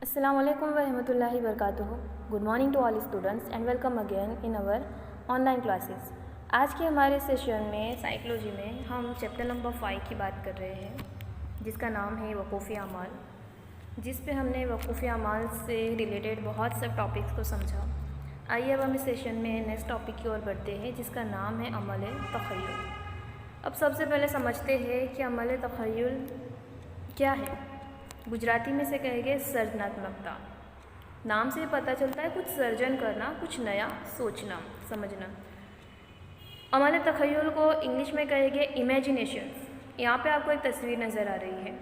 Assalamu alaikum wa rahmatullahi wa barakatuh. Good morning to all students and welcome again in our online classes. आज के हमारे session में psychology में हम chapter number 5 की बात कर रहे हैं जिसका नाम है वकूफ़ी अमाल, जिस पे हमने वकूफ़ी अमाल से रिलेटेड बहुत सब टॉपिक्स को समझा। आइए अब हम इस सेशन में नेक्स्ट टॉपिक की ओर बढ़ते हैं जिसका नाम है अमल तख़य्युल। अब सबसे पहले समझते हैं कि अमल तख़य्युल क्या है। गुजराती में से कहेंगे सर्जनात्मकता। नाम से पता चलता है कुछ सर्जन करना, कुछ नया सोचना, समझना। अमल तख़य्युल को इंग्लिश में कहेंगे इमेजिनेशन। यहाँ पे आपको एक तस्वीर नज़र आ रही है।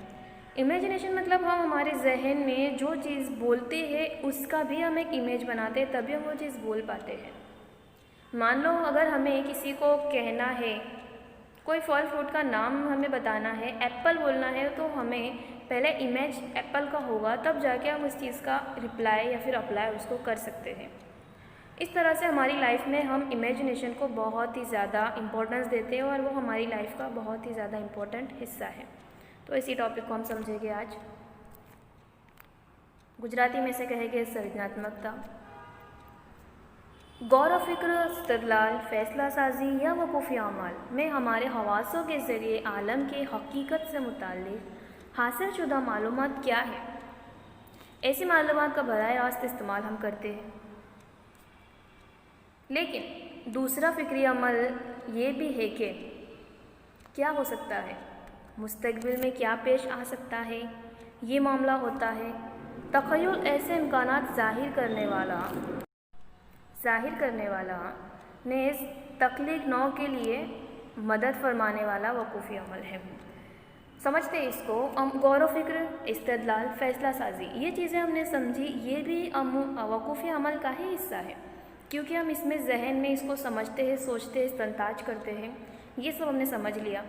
इमेजिनेशन मतलब हम हमारे जहन में जो चीज़ बोलते हैं उसका भी हम एक इमेज बनाते हैं, तभी हम वो चीज़ बोल पाते हैं। मान लो अगर हमें किसी को कहना है, कोई फल फ्रूट का नाम हमें बताना है, एप्पल बोलना है, तो हमें पहले इमेज एप्पल का होगा, तब जाके हम उस चीज़ का रिप्लाई या फिर अप्लाई उसको कर सकते हैं। इस तरह से हमारी लाइफ में हम इमेजिनेशन को बहुत ही ज़्यादा इम्पोर्टेंस देते हैं और वो हमारी लाइफ का बहुत ही ज़्यादा इम्पोर्टेंट हिस्सा है। तो इसी टॉपिक को हम समझेंगे आज। गुजराती में से कहेंगे सृजनात्मकता। गौर फिक्र, इस्तदलाल, फैसला साजी या वकूफ़ी अमाल में हमारे हवासों के ज़रिए आलम के हकीकत से मुताल्लिक़ हासिल शुदा मालूमात क्या है। ऐसी मालूमात का बराह रास्त इस्तेमाल हम करते हैं। लेकिन दूसरा फ़िक्री अमल ये भी है कि क्या हो सकता है, मुस्तक़बिल में क्या पेश आ सकता है, ये मामला होता है। तख़य्युल ऐसे इम्कानात ज़ाहिर करने वाला नेज़ तख्लीक नौ के लिए मदद फरमाने वाला वकूफ़ी अमल है। समझते हैं इसको। गौर फ़िक्र, इस्तदलाल, फ़ैसला साजी, ये चीज़ें हमने समझी, ये भी वकूफ़ी अमल का ही हिस्सा है, क्योंकि हम इसमें जहन में इसको समझते हैं, सोचते हैं, इस्तंताज करते हैं। ये सब हमने समझ लिया।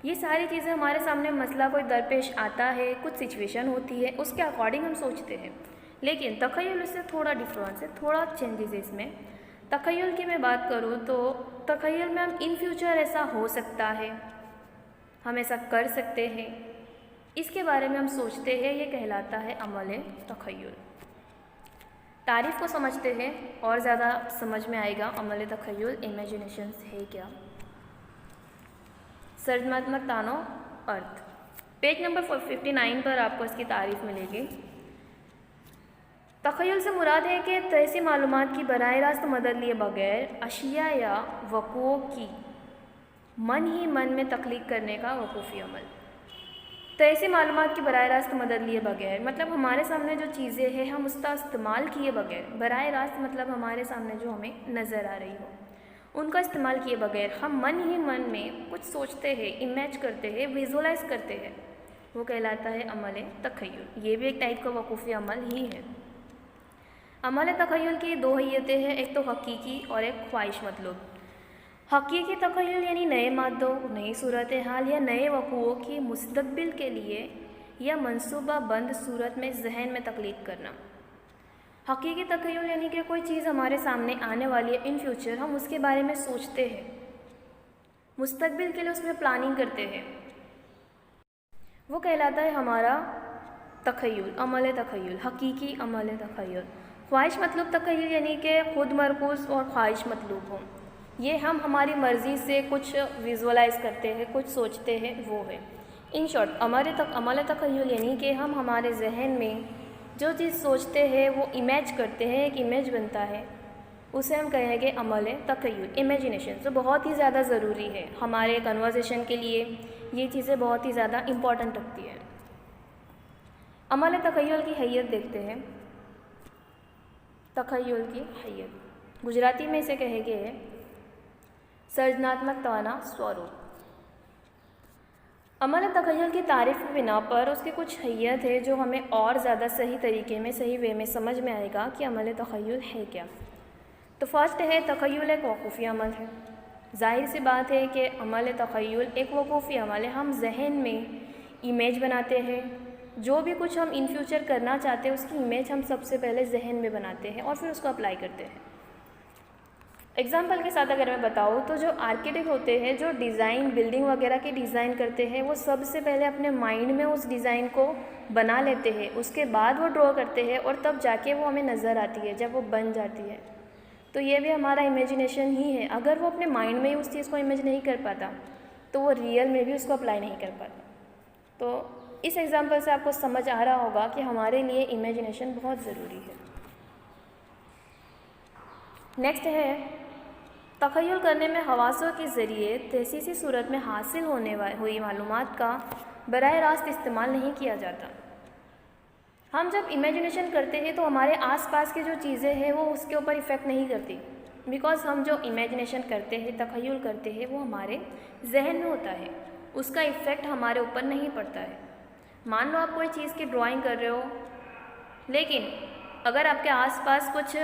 ये सारी चीज़ें हमारे सामने मसला कोई दरपेश आता है, कुछ सिचुएशन होती है, उसके अकॉर्डिंग हम सोचते हैं। लेकिन तख़य्युल से थोड़ा डिफरेंस है, थोड़ा चेंजेस है इसमें। तख़य्युल की मैं बात करूँ तो तख़य्युल में हम इन फ्यूचर ऐसा हो सकता है, हम ऐसा कर सकते हैं, इसके बारे में हम सोचते हैं, ये कहलाता है अमल तख़य्युल। तारीफ़ को समझते हैं और ज़्यादा समझ में आएगा अमल तख़य्युल इमेजिनेशन है क्या। सर्जनात्मक तानो अर्थ, पेज नंबर 59 पर आपको इसकी तारीफ़ मिलेगी। तख़य्युल से मुराद है कि ऐसी मालूमात की बराह रास्त मदद लिए बगैर अशिया या वक़ुओं की मन ही मन में तख्लीक करने का वकूफ़ी अमल। तो ऐसी मालूमात की बराह रास्त मदद लिए बगैर मतलब हमारे सामने जो चीज़ें हैं हम उसका इस्तेमाल किए बगैर, बराह रास्त मतलब हमारे सामने जो हमें नज़र आ रही हो उनका इस्तेमाल किए बगैर हम मन ही मन में कुछ सोचते हैं, इमेज करते हैं, विजुलाइज करते हैं, वो कहलाता है अमल तख़य्युल। ये भी एक टाइप का वकूफ़ी अमल ही है। अमल तख़य्युल की दो हैयतें हैं, एक तो हकीकी और एक ख्वाहिश मतलूब। हकीकी तख़य्युल यानी नए मादों, नई सूरत हाल या नए वक़ुओं की मुस्तक़बिल के लिए या मनसूबा बंद सूरत में जहन में तख्लीक करना। हकीकी तख़य्युल यानी कि कोई चीज़ हमारे सामने आने वाली है, इन फ्यूचर हम उसके बारे में सोचते हैं, मुस्तक़बिल के लिए उसमें प्लानिंग करते हैं, वो कहलाता है हमारा तख़य्युल, अमल तख़य्युल, हकीकी अमल तख़य्युल। ख्वाहिश मतलब तख़य्युल यानी कि खुद मरकूज़ और ख्वाहिश मतलूब हो, ये हम हमारी मर्ज़ी से कुछ विजुअलाइज़ करते हैं, कुछ सोचते हैं, वो है। इन शॉर्ट अमल तख़य्युल यानी कि हम हमारे जहन में जो चीज़ सोचते हैं वो इमेज करते हैं, एक इमेज बनता है, उसे हम कहेंगे अमल तख़य्युल, इमेजिनेशन। जो बहुत ही ज़्यादा ज़रूरी है हमारे कन्वर्सेशन के लिए, ये चीज़ें बहुत ही ज़्यादा इम्पॉर्टेंट रखती है। अमल तख़य्युल की हैयत देखते हैं। तख़य्युल की हैयत गुजराती में इसे कहेंगे सर्जनात्मक ताना स्वरूप। अमल तख़य्युल की तारीफ़ की बिना पर उसकी कुछ हैयत है जो हमें और ज़्यादा सही तरीके में, सही वे में समझ में आएगा कि अमल तख़य्युल है क्या। तो फर्स्ट है, तख़य्युल एक वकूफ़ी अमल है। ज़ाहिर सी बात है कि अमल तख़य्युल एक वकूफ़ी अमल है। हम जहन में इमेज बनाते हैं, जो भी कुछ हम इन फ्यूचर करना चाहते हैं उसकी इमेज हम सबसे पहले जहन में बनाते हैं और फिर उसको अप्लाई करते हैं। एग्जाम्पल के साथ अगर मैं बताऊँ तो जो आर्किटेक्ट होते हैं, जो डिज़ाइन बिल्डिंग वगैरह की डिज़ाइन करते हैं, वो सबसे पहले अपने माइंड में उस डिज़ाइन को बना लेते हैं, उसके बाद वो ड्रॉ करते हैं और तब जाके वो हमें नज़र आती है जब वो बन जाती है। तो ये भी हमारा इमेजिनेशन ही है। अगर वो अपने माइंड में ही उस चीज़ को इमेज नहीं कर पाता तो वो रियल में भी उसको अप्लाई नहीं कर पाता। तो इस एग्ज़ाम्पल से आपको समझ आ रहा होगा कि हमारे लिए इमेजिनेशन बहुत ज़रूरी है। नेक्स्ट है, तख़य्युल करने में हवासों के ज़रिए तहसीसी सूरत में हासिल होने हुई मालूमात का बराह रास्त इस्तेमाल नहीं किया जाता। हम जब इमेजिनेशन करते हैं तो हमारे आसपास की जो चीज़ें हैं वो उसके ऊपर इफ़ेक्ट नहीं करती, बिकॉज़ हम जो इमेजिनेशन करते हैं, तख़य्युल करते हैं, वो हमारे जहन में होता है, उसका इफ़ेक्ट हमारे ऊपर नहीं पड़ता है। मान लो आप कोई चीज़ की ड्राइंग कर रहे हो, लेकिन अगर आपके आसपास कुछ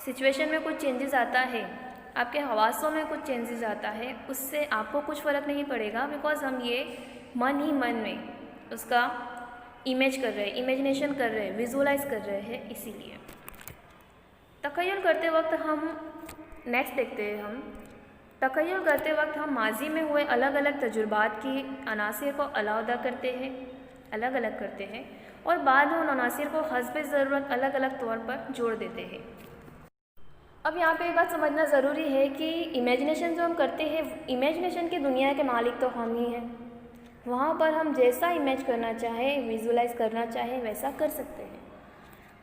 सिचुएशन में कुछ चेंजेस आता है, आपके हवासों में कुछ चेंजेस आता है, उससे आपको कुछ फ़र्क नहीं पड़ेगा, बिकॉज़ हम ये मन ही मन में उसका इमेज कर रहे हैं, इमेजिनेशन कर रहे हैं, विजुअलाइज कर रहे हैं। इसीलिए तख़य्युल करते वक्त हम नेक्स्ट देखते हैं, हम तख़य्युल करते वक्त हम माजी में हुए अलग अलग तजुर्बात की अनासिर को अलहदा करते हैं, अलग अलग करते हैं और बाद में उन अनासिर को हस्ब ज़रूरत अलग अलग तौर पर जोड़ देते हैं। अब यहाँ पे एक बात समझना ज़रूरी है कि इमेजिनेशन जो हम करते हैं, इमेजिनेशन की दुनिया के मालिक तो हम ही हैं। वहाँ पर हम जैसा इमेज करना चाहें, विजुलाइज करना चाहें, वैसा कर सकते हैं।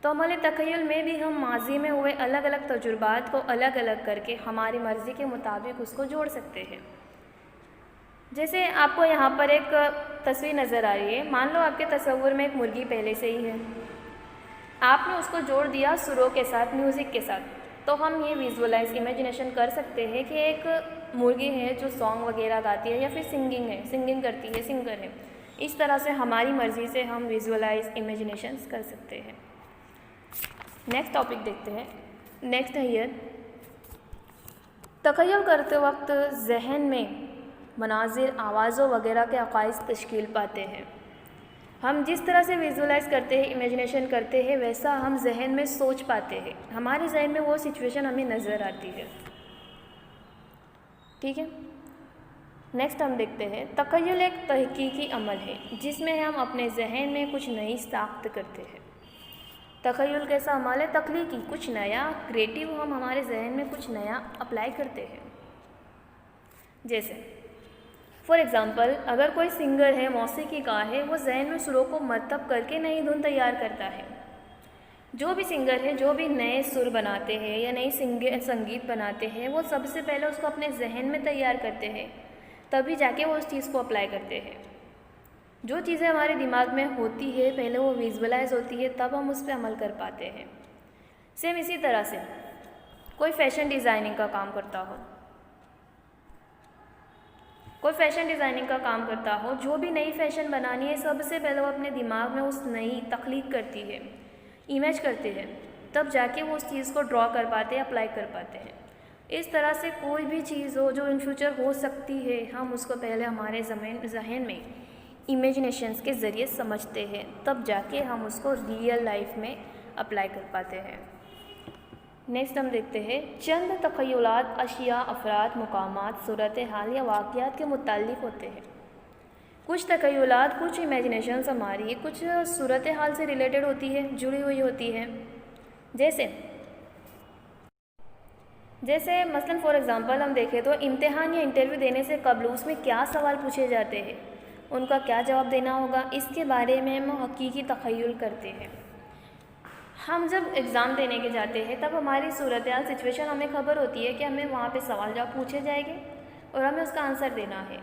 तो हमारे तख़य्युल में भी हम माजी में हुए अलग अलग तजुर्बात को अलग अलग करके हमारी मर्ज़ी के मुताबिक उसको जोड़ सकते हैं। जैसे आपको यहाँ पर एक तस्वीर नज़र आ रही है, मान लो आपके तसव्वुर में एक मुर्गी पहले से ही है, आपने उसको जोड़ दिया सुरों के साथ, म्यूज़िक के साथ, तो हम ये विजुअलाइज इमेजिनेशन कर सकते हैं कि एक मुर्गी है जो सॉन्ग वगैरह गाती है या फिर सिंगिंग करती है, सिंगर है। इस तरह से हमारी मर्ज़ी से हम विजुअलाइज इमेजिनेशन कर सकते हैं। नेक्स्ट टॉपिक देखते हैं। नेक्स्ट है ये, तख़य्युल करते वक्त जहन में मनाजिर, आवाज़ों वगैरह के अकाइस तश्कील पाते हैं। हम जिस तरह से विजुअलाइज करते हैं, इमेजिनेशन करते हैं, वैसा हम जहन में सोच पाते हैं, हमारे जहन में वो सिचुएशन हमें नज़र आती है। ठीक है। नेक्स्ट हम देखते हैं, तख़य्युल एक तहकीकी अमल है जिसमें हम अपने जहन में कुछ नई साख्त करते हैं। तख़य्युल कैसा अमल है? तख्लीकी, कुछ नया, क्रिएटिव, हम हमारे जहन में कुछ नया अप्लाई करते हैं। जैसे फॉर एग्ज़ाम्पल, अगर कोई सिंगर है, मौसीकी का है, वो जहन में सुरों को मरतब करके नई धुन तैयार करता है। जो भी सिंगर है, जो भी नए सुर बनाते हैं या नई संगीत बनाते हैं, वो सबसे पहले उसको अपने जहन में तैयार करते हैं, तभी जाके वो उस चीज़ को अप्लाई करते हैं। जो चीज़ें हमारे दिमाग में होती है, पहले वो विजुअलाइज होती है, तब हम उस पर अमल कर पाते हैं। सेम इसी तरह से कोई फैशन डिज़ाइनिंग का काम करता हो, जो भी नई फैशन बनानी है, सबसे पहले वो अपने दिमाग में उस नई तख्लीक करती है, इमेज करते हैं, तब जाके वो उस चीज़ को ड्रॉ कर पाते हैं, अप्लाई कर पाते हैं। इस तरह से कोई भी चीज़ हो जो इन फ्यूचर हो सकती है, हम उसको पहले हमारे जहन में इमेजिनेशंस के ज़रिए समझते हैं, तब जाके हम उसको रियल लाइफ में अप्लाई कर पाते हैं। नेक्स्ट हम देखते हैं, चंद तख़य्युलात अशिया, अफराद, मुकामात, सूरत हाल या वाक़यात के मुताल्लिक़ होते हैं। कुछ तख़य्युलात, कुछ इमेजिनेशंस हमारी कुछ सूरत हाल से रिलेटेड होती है, जुड़ी हुई होती है। जैसे मसलन फॉर एग्ज़ाम्पल हम देखें तो इम्तिहान या इंटरव्यू देने से कबल उसमें क्या सवाल पूछे जाते हैं, उनका क्या जवाब देना होगा, इसके बारे में हम हकीकी तख़य्युल करते हैं। हम जब एग्ज़ाम देने के जाते हैं तब हमारी सूरत हाल, सिचुएशन हमें खबर होती है कि हमें वहाँ पे सवाल जवाब पूछे जाएंगे और हमें उसका आंसर देना है।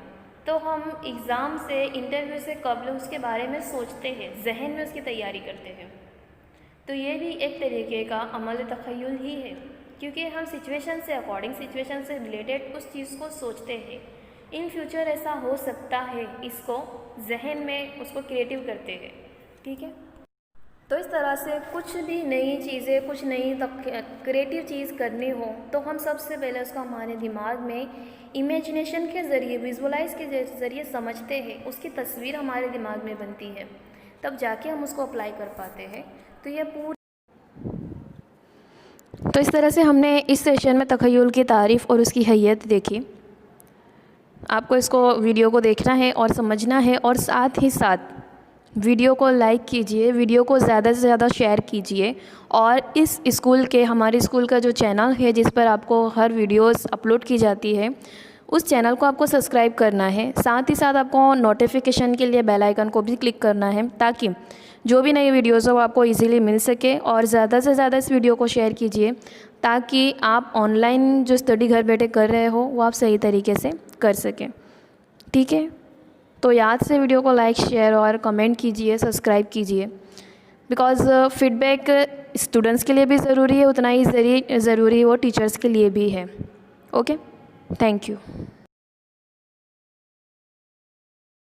तो हम एग्ज़ाम से, इंटरव्यू से कबल उसके बारे में सोचते हैं, जहन में उसकी तैयारी करते हैं। तो ये भी एक तरीके का अमल तख़य्युल ही है, क्योंकि हम सिचुएशन से अकॉर्डिंग, सिचुएशन से रिलेटेड उस चीज़ को सोचते हैं, इन फ्यूचर ऐसा हो सकता है, इसको जहन में उसको क्रिएटिव करते हैं। ठीक है। तो इस तरह से कुछ भी नई चीज़ें, कुछ नई क्रिएटिव चीज़ करनी हो तो हम सबसे पहले उसको हमारे दिमाग में इमेजिनेशन के ज़रिए, विजुअलाइज के ज़रिए समझते हैं, उसकी तस्वीर हमारे दिमाग में बनती है, तब जाके हम उसको अप्लाई कर पाते हैं। तो ये पूरी तो इस तरह से हमने इस सेशन में तख़य्युल की तारीफ़ और उसकी हैयत देखी। आपको इसको वीडियो को देखना है और समझना है, और साथ ही साथ वीडियो को लाइक कीजिए, वीडियो को ज़्यादा से ज़्यादा शेयर कीजिए, और इस स्कूल के, हमारे स्कूल का जो चैनल है जिस पर आपको हर वीडियोस अपलोड की जाती है, उस चैनल को आपको सब्सक्राइब करना है। साथ ही साथ आपको नोटिफिकेशन के लिए बेल आइकन को भी क्लिक करना है, ताकि जो भी नई वीडियोज़ हो वो आपको ईज़िली मिल सके। और ज़्यादा से ज़्यादा इस वीडियो को शेयर कीजिए, ताकि आप ऑनलाइन जो स्टडी घर बैठे कर रहे हो वो आप सही तरीके से कर सकें। ठीक है, तो याद से वीडियो को लाइक, शेयर और कमेंट कीजिए, सब्सक्राइब कीजिए, बिकॉज़ फीडबैक स्टूडेंट्स के लिए भी ज़रूरी है, उतना ही ज़रूरी वो टीचर्स के लिए भी है। Okay, thank you.